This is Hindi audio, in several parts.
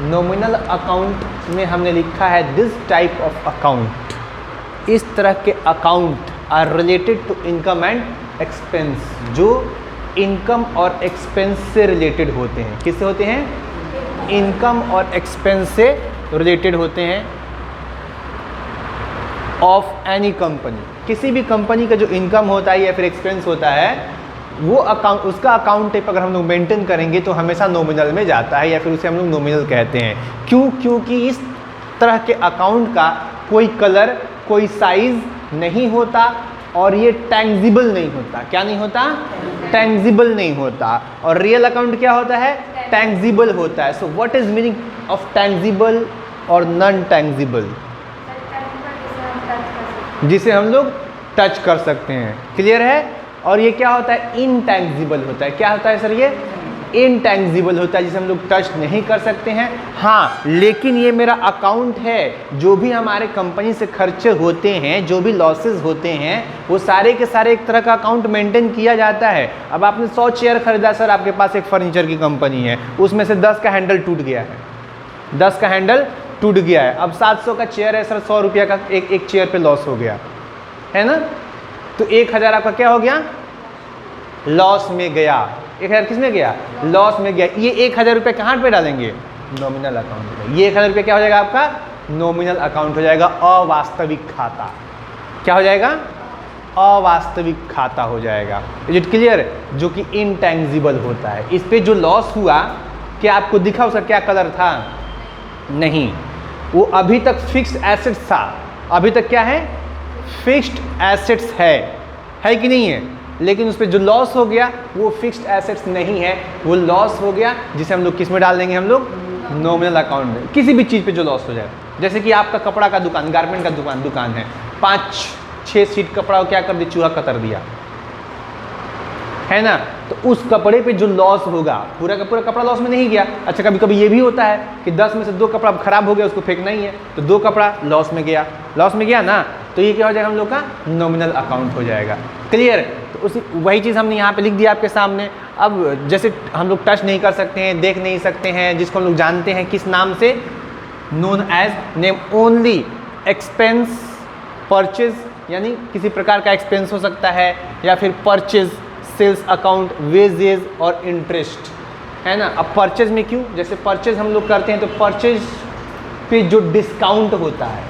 नॉमिनल अकाउंट में हमने लिखा है दिस टाइप ऑफ अकाउंट, इस तरह के account are related to income and expense, जो इनकम और एक्सपेंस से रिलेटेड होते हैं। किससे होते हैं? इनकम और एक्सपेंस से रिलेटेड होते हैं ऑफ एनी कंपनी। किसी भी कंपनी का जो इनकम होता है या फिर एक्सपेंस होता है, वो अकाउंट, उसका अकाउंट टाइप अगर हम लोग मेंटेन करेंगे तो हमेशा नॉमिनल में जाता है, या फिर उसे हम लोग नॉमिनल कहते हैं। क्यों? क्योंकि इस तरह के अकाउंट का कोई कलर, कोई साइज नहीं होता और ये टैंजिबल नहीं होता। क्या नहीं होता? टैंजिबल नहीं होता। और रियल अकाउंट क्या होता है? टैंजिबल होता है। So what is meaning of tangible और नॉन टैंजिबल? जिसे हम लोग टच कर सकते हैं। क्लियर है? और ये क्या होता है? इनटैंजिबल होता है। क्या होता है सर? ये इनटैंजिबल होता है, जिसे हम लोग टच नहीं कर सकते हैं। हाँ, लेकिन ये मेरा अकाउंट है, जो भी हमारे कंपनी से खर्चे होते हैं, जो भी लॉसेस होते हैं, वो सारे के सारे एक तरह का अकाउंट मेंटेन किया जाता है। अब आपने 100 चेयर खरीदा सर, आपके पास एक फर्नीचर की कंपनी है, उसमें से 10 का हैंडल टूट गया है, 10 का हैंडल टूट गया है। अब 700 का चेयर है सर, 100 रुपये का एक चेयर पे लॉस हो गया है ना, तो 1000 आपका क्या हो गया? लॉस में गया। 1000 किस में गया? लॉस में गया। ये 1000 रुपये कहाँ पे डालेंगे? नॉमिनल अकाउंट में। ये 1000 रुपये क्या हो जाएगा आपका? नॉमिनल अकाउंट हो जाएगा, अवास्तविक खाता। क्या हो जाएगा? अवास्तविक खाता हो जाएगा। Is it clear? जो कि इनटैंजिबल होता है। इस पे जो लॉस हुआ, क्या आपको दिखा उसका क्या कलर था? नहीं, वो अभी तक फिक्स्ड एसेट्स था। अभी तक क्या है? फिक्स्ड एसेट्स है कि नहीं है? लेकिन उस पर जो लॉस हो गया वो फिक्स्ड एसेट्स नहीं है, वो लॉस हो गया, जिसे हम लोग किस में डाल देंगे? हम लोग नॉमिनल अकाउंट में। किसी भी चीज़ पे जो लॉस हो जाए, जैसे कि आपका कपड़ा का दुकान, गारमेंट का दुकान है, 5-6 सीट कपड़ा को क्या कर दिया? चूहा कतर दिया है ना, तो उस कपड़े पे जो लॉस होगा, पूरा का पूरा कपड़ा लॉस में नहीं गया। अच्छा, कभी कभी ये भी होता है कि 10 में से 2 कपड़ा खराब हो गया, उसको फेंकना ही है, तो 2 कपड़ा लॉस में गया, ना, तो ये क्या हो जाएगा? हम लोग का नॉमिनल अकाउंट हो जाएगा। क्लियर? तो उसी वही चीज़ हमने यहाँ पे लिख दिया आपके सामने। अब जैसे हम लोग टच नहीं कर सकते हैं, देख नहीं सकते हैं, जिसको हम लोग जानते हैं किस नाम से? Known as name only expense purchase, यानी किसी प्रकार का एक्सपेंस हो सकता है, या फिर परचेज, सेल्स अकाउंट, वेजेज और इंटरेस्ट, है ना। अब परचेज में क्यों? जैसे परचेज हम लोग करते हैं तो परचेज पे जो डिस्काउंट होता है,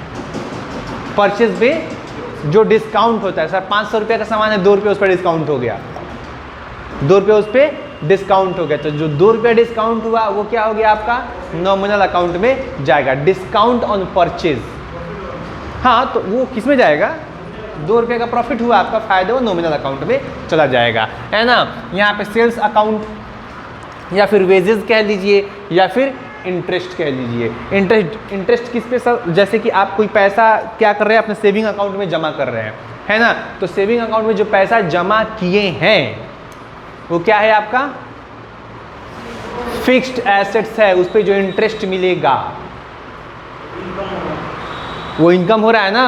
परचेज पे जो डिस्काउंट होता है, सर 500 रुपये का सामान है, 2 रुपये उस पर डिस्काउंट हो गया, 2 रुपये उस पर डिस्काउंट हो गया, तो जो 2 रुपये डिस्काउंट हुआ वो क्या हो गया? आपका नॉमिनल अकाउंट में जाएगा। डिस्काउंट ऑन परचेज, हाँ, तो वो किस में जाएगा? 2 रुपये का प्रॉफिट हुआ, आपका फायदा वो नॉमिनल अकाउंट में चला जाएगा, है ना। यहाँ पे सेल्स अकाउंट या फिर वेजेस कह लीजिए, या फिर इंटरेस्ट कह लीजिए। इंटरेस्ट किस पे सर? जैसे कि आप कोई पैसा क्या कर रहे हैं? अपने सेविंग अकाउंट में जमा कर रहे हैं, है ना, तो सेविंग अकाउंट में जो पैसा जमा किए हैं वो क्या है? आपका फिक्स्ड एसेट्स है, उस पर जो इंटरेस्ट मिलेगा वो इनकम हो रहा है ना,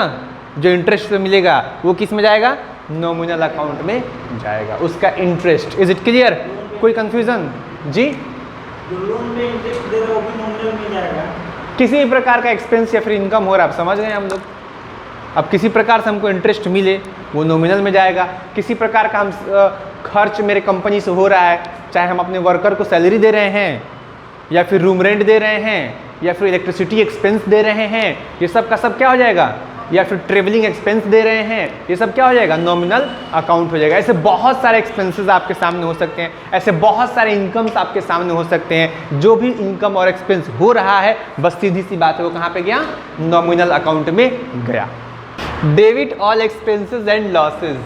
जो इंटरेस्ट पे मिलेगा वो किस में जाएगा? नॉमिनल अकाउंट में जाएगा, उसका इंटरेस्ट। Is it clear? कोई कंफ्यूजन? जी, जो लोन में इंटरेस्ट दे रहा है वो भी नॉमिनल में जाएगा। किसी भी प्रकार का एक्सपेंस या फिर इनकम हो रहा है, आप समझ गए हम लोग। अब किसी प्रकार से हमको इंटरेस्ट मिले वो नॉमिनल में जाएगा। किसी प्रकार का हम खर्च मेरे कंपनी से हो रहा है, चाहे हम अपने वर्कर को सैलरी दे रहे हैं, या फिर रूम रेंट दे रहे हैं, या फिर इलेक्ट्रिसिटी एक्सपेंस दे रहे हैं, ये सब का सब क्या हो जाएगा? या फिर ट्रेवलिंग एक्सपेंस दे रहे हैं, ये सब क्या हो जाएगा? नॉमिनल अकाउंट हो जाएगा। ऐसे बहुत सारे एक्सपेंसेस आपके सामने हो सकते हैं, ऐसे बहुत सारे इनकम्स आपके सामने हो सकते हैं। जो भी इनकम और एक्सपेंस हो रहा है, बस सीधी सी बात है, वो कहाँ पे गया? नॉमिनल अकाउंट में गया। Debit all expenses and losses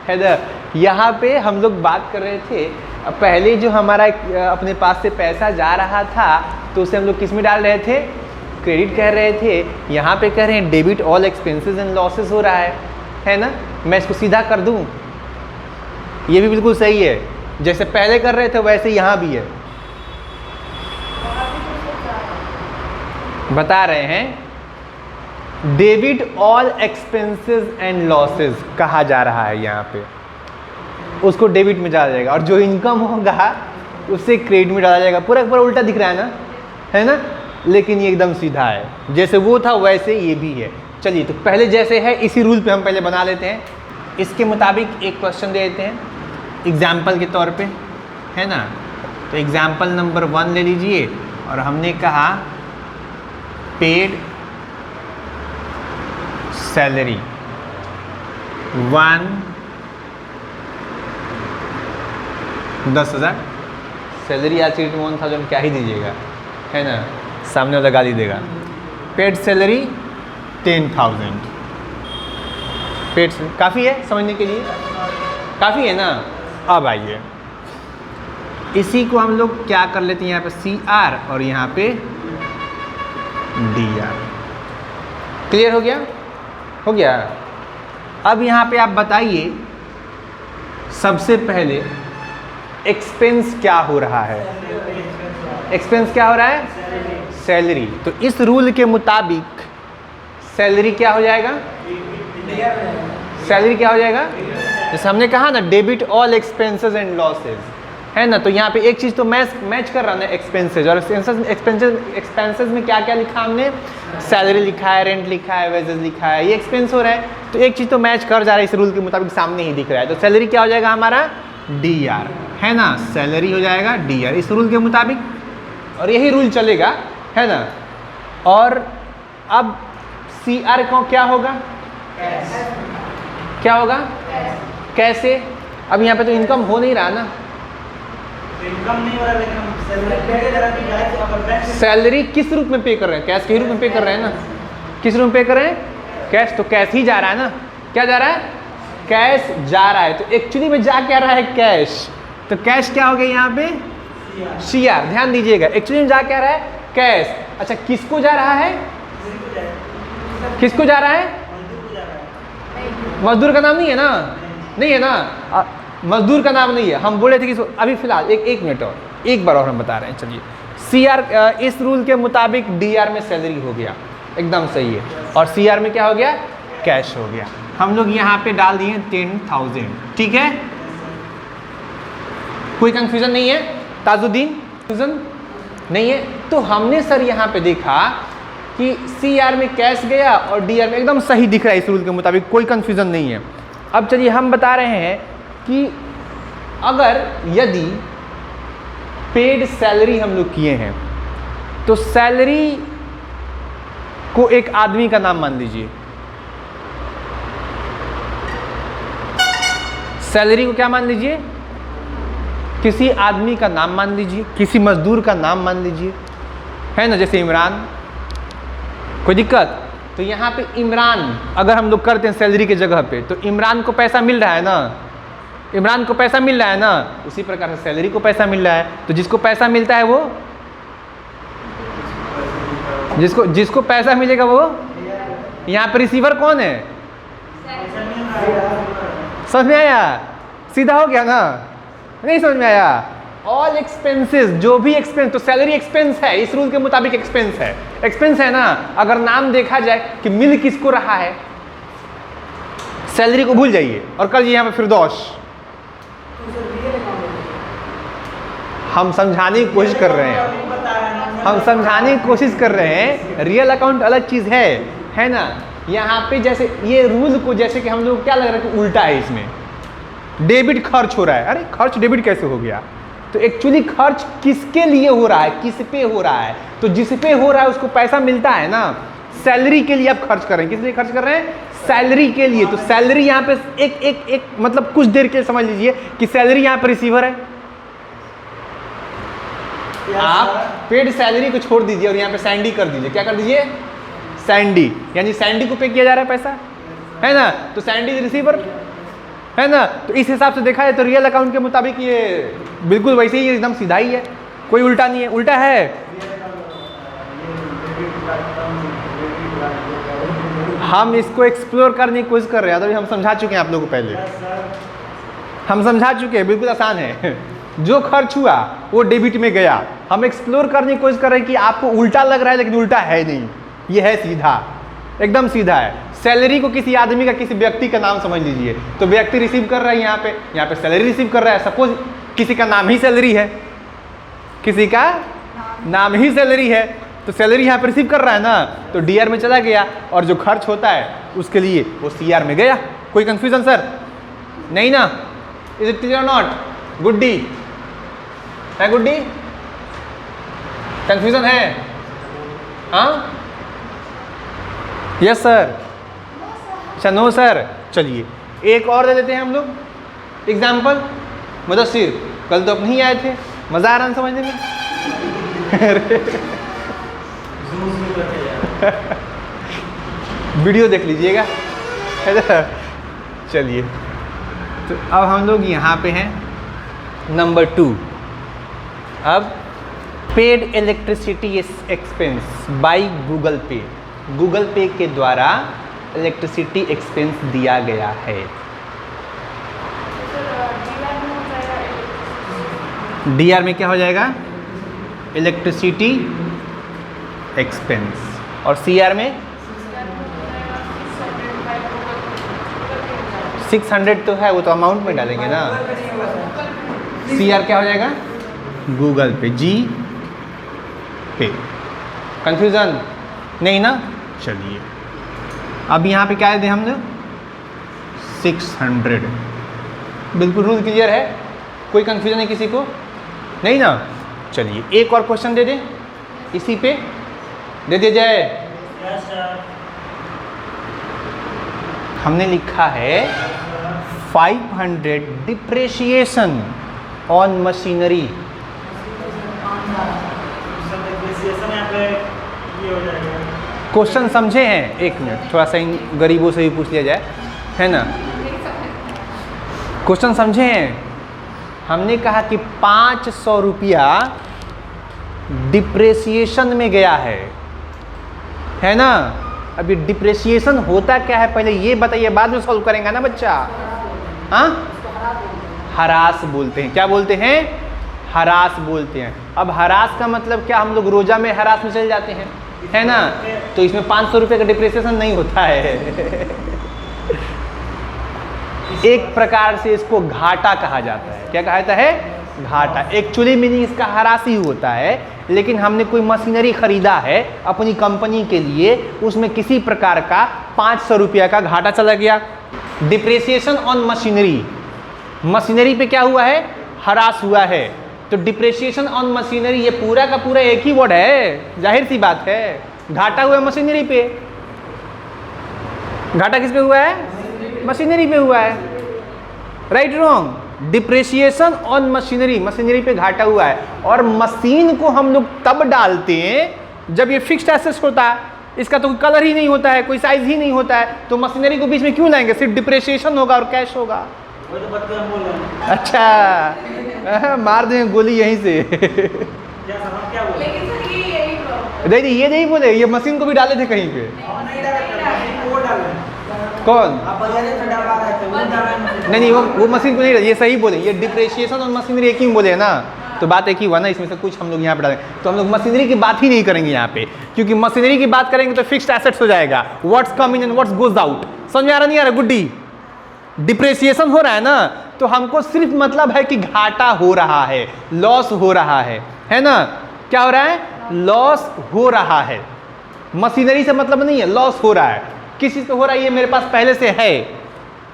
है ना। यहाँ पे हम लोग बात कर रहे थे, पहले जो हमारा अपने पास से पैसा जा रहा था तो उसे हम लोग किस में डाल रहे थे? क्रेडिट कह रहे थे। यहाँ पे कह रहे हैं debit all expenses and losses हो रहा है ना। मैं इसको सीधा कर दूँ, ये भी बिल्कुल सही है, जैसे पहले कर रहे थे वैसे यहाँ भी है। बता रहे हैं debit all expenses and losses कहा जा रहा है यहाँ पे। उसको डेबिट में डाला जाएगा, और जो इनकम होगा उससे क्रेडिट में डाला जाएगा। पूरा पूरा उल्टा दिख रहा है ना, लेकिन ये एकदम सीधा है, जैसे वो था वैसे ये भी है। चलिए, तो पहले जैसे है इसी रूल पे हम पहले बना लेते हैं। इसके मुताबिक एक क्वेश्चन दे देते हैं एग्जाम्पल के तौर पे, है ना। तो एग्जाम्पल नंबर 1 ले लीजिए, और हमने कहा पेड सैलरी 10,000 सैलरी आज की डेट में 1,000 क्या ही दीजिएगा, है ना, सामने वाला गाली देगा। पेड सैलरी 10,000 पेड काफ़ी है समझने के लिए, काफ़ी है ना। अब आइए इसी को हम लोग क्या कर लेते हैं, यहाँ पे CR और यहाँ पे DR। क्लियर हो गया? हो गया। अब यहाँ पे आप बताइए सबसे पहले एक्सपेंस क्या हो रहा है? एक्सपेंस क्या हो रहा है? सैलरी। तो इस रूल के मुताबिक सैलरी क्या हो जाएगा? सैलरी क्या हो जाएगा? जैसे हमने कहा ना, debit all expenses and losses, है ना। तो यहाँ पे एक चीज़ तो मैच कर रहा है एक्सपेंसेस, और एक्सपेंसेस में क्या क्या लिखा हमने? सैलरी लिखा है, रेंट लिखा है, वेजेस लिखा है, ये एक्सपेंस हो रहा है। तो एक चीज़ तो मैच कर जा रहा है इस रूल के मुताबिक, सामने ही दिख रहा है। तो सैलरी क्या हो जाएगा हमारा? DR, है ना। सैलरी हो जाएगा DR इस रूल के मुताबिक, और यही रूल चलेगा, है ना। और अब CR को क्या होगा? क्या होगा? कैसे? अब यहाँ पे तो इनकम हो नहीं रहा ना, इनकम नहीं हो रहा, लेकिन हम सैलरी किस रूप में पे कर रहे हैं? कैश के रूप में पे कर रहे हैं ना। किस रूप में पे कर रहे हैं? कैश। तो कैश ही जा रहा है ना। क्या जा रहा है? कैश जा रहा है। तो एक्चुअली में जा क्या रहा है? कैश। तो कैश क्या हो गया यहाँ पे? CR। ध्यान दीजिएगा, एक्चुअली में जा क्या रहा है? कैश। अच्छा, किसको जा रहा है? किसको जा रहा है? मजदूर का नाम नहीं है ना, नहीं है ना, मजदूर का नाम नहीं है। हम बोले थे कि अभी फिलहाल एक मिनट और एक बार और हम बता रहे हैं। चलिए, CR इस रूल के मुताबिक DR में सैलरी हो गया, एकदम सही है, और CR में क्या हो गया? कैश हो गया। हम लोग यहाँ पे डाल दिए 10,000, ठीक है। कोई कंफ्यूजन नहीं है? ताजुद्दीन, कंफ्यूजन नहीं है? तो हमने सर यहाँ पे देखा कि CR में कैश गया और DR में एकदम सही दिख रहा है इस रूल के मुताबिक, कोई कंफ्यूजन नहीं है। अब चलिए हम बता रहे हैं कि अगर यदि पेड सैलरी हम लोग किए हैं, तो सैलरी को एक आदमी का नाम मान लीजिए। सैलरी को क्या मान लीजिए? किसी आदमी का नाम मान लीजिए, किसी मजदूर का नाम मान लीजिए, है ना। जैसे इमरान, कोई दिक्कत? तो यहाँ पे इमरान अगर हम लोग करते हैं सैलरी के जगह पे, तो इमरान को पैसा मिल रहा है ना, इमरान को पैसा मिल रहा है ना, उसी प्रकार से सैलरी को पैसा मिल रहा है। तो जिसको पैसा मिलता है वो, जिसको पैसा मिलेगा वो, यहाँ पे रिसीवर कौन है? समझ में आया? सीधा हो गया ना? नहीं समझ में आया? ऑल एक्सपेंसेस, जो भी एक्सपेंस, तो सैलरी एक्सपेंस है इस रूल के मुताबिक, एक्सपेंस है, एक्सपेंस है ना। अगर नाम देखा जाए कि मिल किसको रहा है, सैलरी को भूल जाइए और कर यहाँ पे फिरदौश। हम समझाने की कोशिश कर रहे हैं, हम समझाने की कोशिश कर रहे हैं। रियल अकाउंट अलग चीज़ है ना। यहाँ पे जैसे ये रूल को, जैसे कि हम लोग क्या लग रहा है कि उल्टा है, इसमें डेबिट खर्च हो रहा है। अरे खर्च डेबिट कैसे हो गया? तो एक्चुअली खर्च किसके लिए हो रहा है? किस पे हो रहा है? तो जिस पे हो रहा है उसको पैसा मिलता है ना। सैलरी के लिए आप खर्च कर रहे हैं, किस लिए खर्च कर रहे हैं? सैलरी के लिए। तो सैलरी यहाँ पे एक मतलब कुछ देर के लिए समझ लीजिए कि सैलरी यहाँ पे रिसीवर है। आप पेड सैलरी को छोड़ दीजिए और यहाँ पे सैंडी कर दीजिए। क्या कर दीजिए? सैंडी, यानी सैंडी को पे किया जा रहा है पैसा, है ना। तो सैंडी रिसीवर, है ना। तो इस हिसाब से देखा जाए तो रियल अकाउंट के मुताबिक ये बिल्कुल वैसे ही, एकदम सीधा ही है, कोई उल्टा नहीं है। उल्टा है? हम इसको एक्सप्लोर करने की कोशिश कर रहे हैं, तो हम समझा चुके हैं आप लोगों को, पहले हम समझा चुके हैं, बिल्कुल आसान है। जो खर्च हुआ वो डेबिट में गया। हम एक्सप्लोर करने की कोशिश कर रहे हैं कि आपको उल्टा लग रहा है, लेकिन उल्टा है नहीं, ये है सीधा, एकदम सीधा है। सैलरी को किसी आदमी का, किसी व्यक्ति का नाम समझ लीजिए, तो व्यक्ति रिसीव कर रहा है यहाँ पे सैलरी रिसीव कर रहा है। सपोज किसी का नाम ही सैलरी है, किसी का नाम ही सैलरी है, तो सैलरी यहाँ पे रिसीव कर रहा है ना, तो डीआर में चला गया, और जो खर्च होता है उसके लिए वो सीआर में गया। कोई कंफ्यूजन सर? नहीं ना? Is it clear not? गुड्डी है? गुड्डी कंफ्यूजन है? हाँ यस सर? अच्छा नो सर। चलिए एक और दे देते हैं हम लोग एग्जाम्पल। मुदस्सिर कल तो अपने ही आए थे, मज़ा आ रहा है समझने में? वीडियो देख लीजिएगा, है ना? चलिए तो अब हम लोग यहाँ पे हैं नंबर 2। अब paid electricity expense by Google पे। गूगल पे के द्वारा इलेक्ट्रिसिटी एक्सपेंस दिया गया है। डीआर में क्या हो जाएगा? Electricity expense. और सीआर में 600 तो है, वो तो अमाउंट में डालेंगे ना। सीआर क्या हो जाएगा? गूगल पे, जी पे। कंफ्यूजन नहीं ना? चलिए अब यहाँ पे क्या दें हम लोग? 600। बिल्कुल रूल क्लियर है, कोई कंफ्यूजन है किसी को? नहीं ना? चलिए एक और क्वेश्चन दे दें इसी पे, दे दिया जाए। हमने लिखा है 500 डिप्रेशिएशन ऑन मशीनरी। क्वेश्चन समझे हैं? एक मिनट, थोड़ा सा इन गरीबों से भी पूछ लिया जाए, है ना? क्वेश्चन समझे हैं? हमने कहा कि 500 रुपया डिप्रेशिएशन में गया है ना? अभी डिप्रेशिएशन होता क्या है पहले ये बताइए, बाद में सॉल्व करेंगे ना बच्चा। हाँ, हरास बोलते हैं। क्या बोलते हैं? हरास बोलते हैं। अब हरास का मतलब क्या? हम लोग रोजा में हरास में चले जाते हैं, है ना? तो इसमें 500 रुपये का डिप्रेशिएशन नहीं होता है। एक प्रकार से इसको घाटा कहा जाता है। क्या कहा जाता है? घाटा। एक्चुअली मीनिंग इसका हरास ही होता है, लेकिन हमने कोई मशीनरी खरीदा है अपनी कंपनी के लिए, उसमें किसी प्रकार का 500 रुपया का घाटा चला गया। डिप्रेशिएशन ऑन मशीनरी, मशीनरी पे क्या हुआ है? हरास हुआ है। तो डिप्रेशिएशन ऑन मशीनरी ये पूरा का पूरा एक ही वर्ड है, जाहिर सी बात है। घाटा हुआ है मशीनरी पे। घाटा किस पे हुआ है? मशीनरी पे हुआ है। Right wrong? Depreciation on machinery, machinery पे घाटा हुआ है। और मशीन को हम लोग तब डालते हैं जब ये फिक्स्ड एसेट होता है, इसका तो कोई कलर ही नहीं होता है, कोई साइज ही नहीं होता है, तो मशीनरी को बीच में क्यों लाएंगे? सिर्फ डिप्रेशिएशन होगा और कैश होगा। अच्छा मार दें गोली यहीं से। नहीं ये नहीं बोले, ये मशीन को भी डाले थे कहीं पे। कौन? नहीं वो मशीन को नहीं, ये सही बोले, ये डिप्रेशिएशन और मशीनरी एक ही बोले ना, तो बात एक ही हुआ ना। इसमें से कुछ हम लोग यहाँ पे डालें, तो हम लोग मशीनरी की बात ही नहीं करेंगे यहाँ पे, क्योंकि मशीनरी की बात करेंगे तो फिक्स्ड एसेट्स हो जाएगा। What's come in and what's goes out. समझ में आ रहा नहीं आ रहा गुड्डी? डिप्रेशिएशन हो रहा है ना, तो हमको सिर्फ मतलब है कि घाटा हो रहा है, लॉस हो रहा है ना? क्या हो रहा है? लॉस हो रहा है। मशीनरी से मतलब नहीं है, लॉस हो रहा है। किस चीज़ पे हो रहा है? ये मेरे पास पहले से है,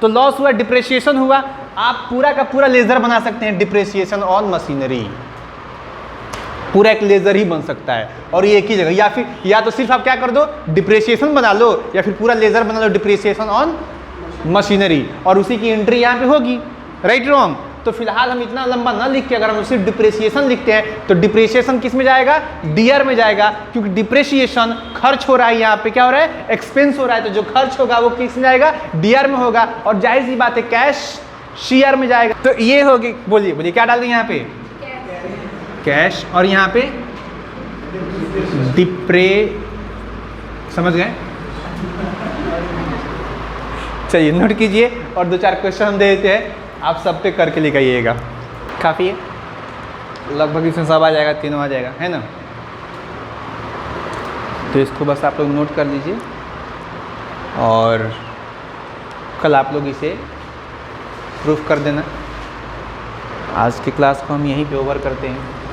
तो लॉस हुआ, डिप्रेशिएशन हुआ। आप पूरा का पूरा लेजर बना सकते हैं डिप्रेशिएशन ऑन मशीनरी, पूरा एक लेजर ही बन सकता है। और ये एक ही जगह, या फिर या तो सिर्फ आप क्या कर दो, डिप्रेशिएशन बना लो, या फिर पूरा लेजर बना लो डिप्रेशिएशन ऑन मशीनरी, और उसी की एंट्री यहाँ पे होगी। Right wrong? तो फिलहाल हम इतना लंबा ना लिख के अगर हम सिर्फ डिप्रेशिएशन लिखते हैं तो डिप्रेशिएशन किस में जाएगा? डीआर में जाएगा, क्योंकि डिप्रेशिएशन खर्च हो रहा है, यहाँ पे क्या हो रहा है? एक्सपेंस हो रहा है। तो जो खर्च होगा वो किस में जाएगा? डीआर में होगा। और जाहिर सी बात है कैश सीआर में जाएगा। तो ये होगी, बोलिए बोलिए क्या डाल दें यहाँ पे? कैश। और यहाँ पे समझ गए? चलिए नोट कीजिए, और 2-4 क्वेश्चन हम दे देते हैं, आप सब पे करके लेकर आइएगा। काफ़ी है, लगभग इसमें सब आ जाएगा, तीनों आ जाएगा, है ना? तो इसको बस आप लोग नोट कर लीजिए। और कल आप लोग इसे प्रूफ कर देना। आज की क्लास को हम यहीं पे ओवर करते हैं।